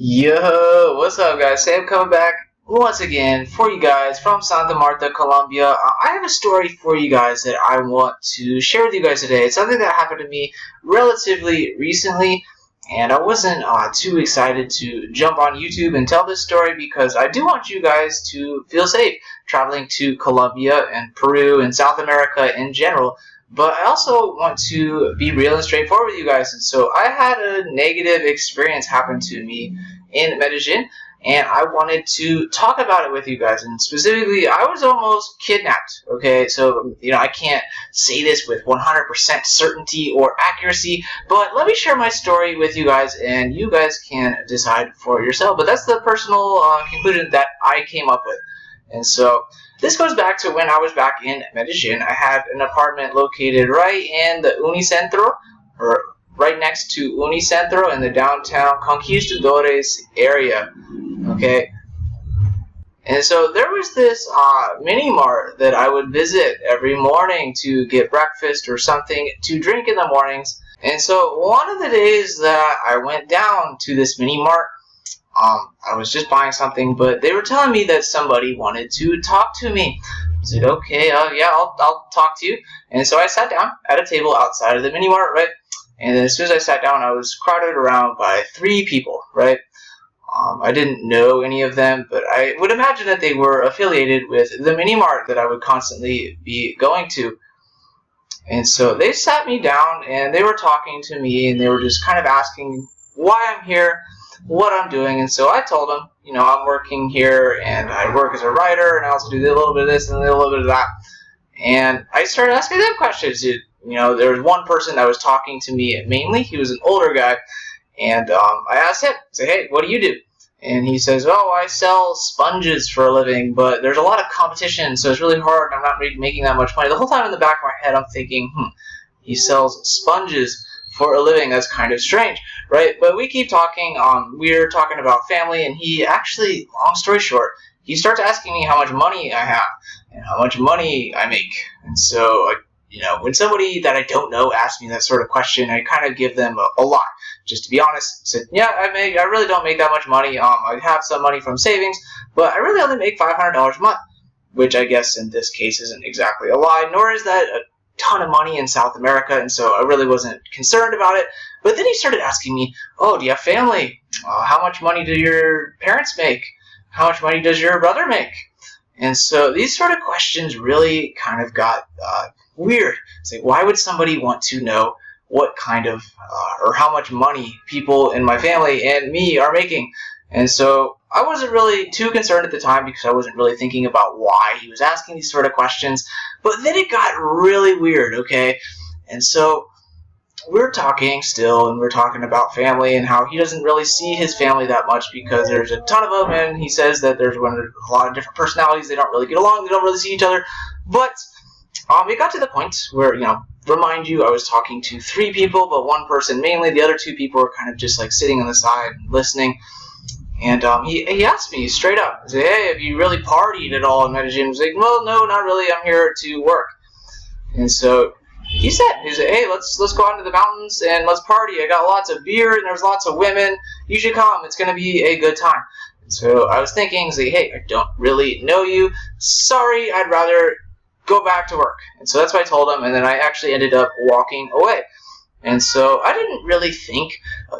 Yo, what's up, guys? Sam coming back once again for you guys from Santa Marta, Colombia. I have a story for you guys that I want to share with you guys today. It's something that happened to me relatively recently, and I wasn't too excited to jump on YouTube and tell this story because I do want you guys to feel safe traveling to Colombia and Peru and South America in general. But I also want to be real and straightforward with you guys. And so I had a negative experience happen to me in Medellín, and I wanted to talk about it with you guys. And specifically, I was almost kidnapped. Okay, so I can't say this with 100% certainty or accuracy, but let me share my story with you guys, and you guys can decide for yourself. But that's the personal conclusion that I came up with. And so this goes back to when I was back in Medellín. I had an apartment located right in the Unicentro, or right next to Unicentro in the downtown Conquistadores area. Okay, and so there was this mini mart that I would visit every morning to get breakfast or something to drink in the mornings. And so one of the days that I went down to this mini mart, I was just buying something, but they were telling me that somebody wanted to talk to me. I said, okay, yeah, I'll talk to you. And so I sat down at a table outside of the mini mart, right? And then as soon as I sat down, I was crowded around by 3 people, right? I didn't know any of them, but I would imagine that they were affiliated with the mini mart that I would constantly be going to. And so they sat me down and they were talking to me, and they were just kind of asking why I'm here, what I'm doing. And so I told them, I'm working here and I work as a writer, and I also do a little bit of this and a little bit of that. And I started asking them questions. There was one person that was talking to me mainly. He was an older guy, and I asked him, I said, hey, what do you do? And he says, oh, I sell sponges for a living, but there's a lot of competition, so it's really hard, and I'm not making that much money. The whole time in the back of my head, I'm thinking, he sells sponges for a living. That's kind of strange, right? But we keep talking. We're talking about family, and he actually, long story short, he starts asking me how much money I have and how much money I make. And so, when somebody that I don't know asks me that sort of question, I kind of give them a lot. Just to be honest, said, yeah, I really don't make that much money. I have some money from savings, but I really only make $500 a month, which I guess in this case isn't exactly a lie, nor is that a ton of money in South America, and so I really wasn't concerned about it. But then he started asking me, oh, do you have family? How much money do your parents make? How much money does your brother make? And so these sort of questions really kind of got weird. It's like, why would somebody want to know what kind of or how much money people in my family and me are making? And so I wasn't really too concerned at the time because I wasn't really thinking about why he was asking these sort of questions. But then it got really weird, okay? And so we're talking still, and we're talking about family and how he doesn't really see his family that much because there's a ton of them, and he says that there's a lot of different personalities. They don't really get along. They don't really see each other. But it got to the point where, remind you, I was talking to 3 people, but one person mainly. The other 2 people were kind of just like sitting on the side listening. And he asked me straight up, he said, hey, have you really partied at all in Medellín? I was like, well, no, not really. I'm here to work. And so he said, hey, let's go out into the mountains and let's party. I got lots of beer and there's lots of women. You should come. It's going to be a good time. And so I was thinking, hey, I don't really know you. Sorry, I'd rather go back to work. And so that's what I told him, and then I actually ended up walking away. And so I didn't really think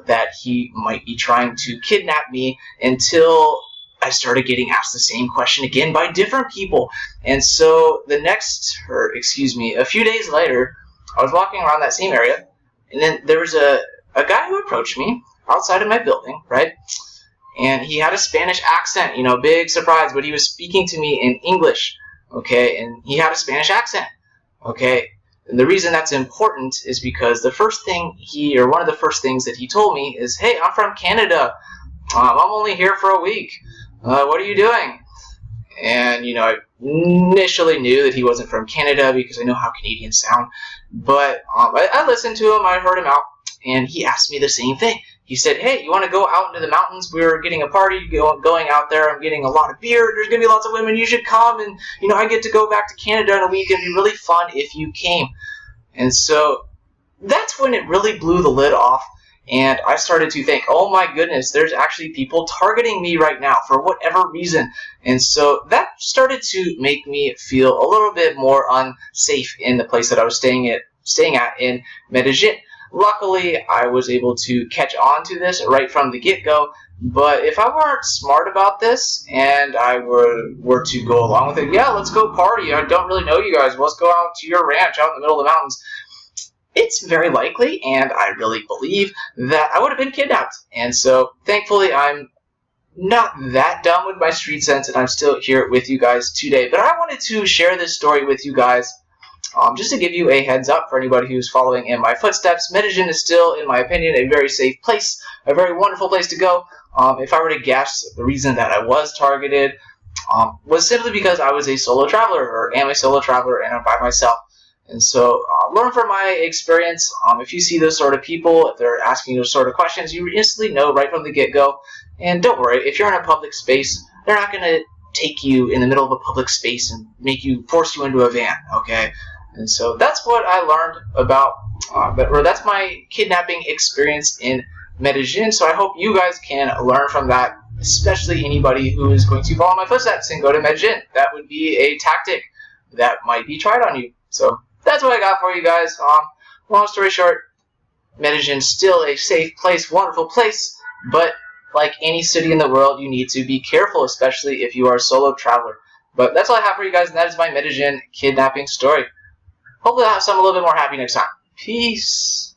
that he might be trying to kidnap me until I started getting asked the same question again by different people. And so a few days later, I was walking around that same area, and then there was a guy who approached me outside of my building, right? And he had a Spanish accent, big surprise, but he was speaking to me in English, okay? And he had a Spanish accent, okay? And the reason that's important is because one of the first things that he told me is, hey, I'm from Canada. I'm only here for a week. What are you doing? And, I initially knew that he wasn't from Canada because I know how Canadians sound. But I listened to him. I heard him out. And he asked me the same thing. He said, hey, you want to go out into the mountains? We're getting a party going out there. I'm getting a lot of beer. There's going to be lots of women. You should come. And, I get to go back to Canada in a week. It'd be really fun if you came. And so that's when it really blew the lid off. and I started to think, oh my goodness, there's actually people targeting me right now for whatever reason. And so that started to make me feel a little bit more unsafe in the place that I was staying at in Medellín. Luckily, I was able to catch on to this right from the get-go, but if I weren't smart about this and I were to go along with it, yeah, let's go party, I don't really know you guys, let's go out to your ranch out in the middle of the mountains, it's very likely, and I really believe, that I would have been kidnapped. And so, thankfully, I'm not that dumb with my street sense, and I'm still here with you guys today. But I wanted to share this story with you guys just to give you a heads up for anybody who's following in my footsteps. Medellín is still, in my opinion, a very safe place, a very wonderful place to go. If I were to guess, the reason that I was targeted was simply because I was a solo traveler, or am a solo traveler, and I'm by myself. And so, learn from my experience. If you see those sort of people, if they're asking you those sort of questions, you instantly know right from the get-go. And don't worry, if you're in a public space, they're not going to take you in the middle of a public space and force you into a van, okay? And so that's what I learned about, or that's my kidnapping experience in Medellín. So I hope you guys can learn from that, especially anybody who is going to follow my footsteps and go to Medellín. That would be a tactic that might be tried on you. So that's what I got for you guys. Long story short, Medellín's still a safe place, wonderful place, but like any city in the world, you need to be careful, especially if you are a solo traveler. But that's all I have for you guys, and that is my Medellín kidnapping story. Hopefully I'll have something a little bit more happy next time. Peace.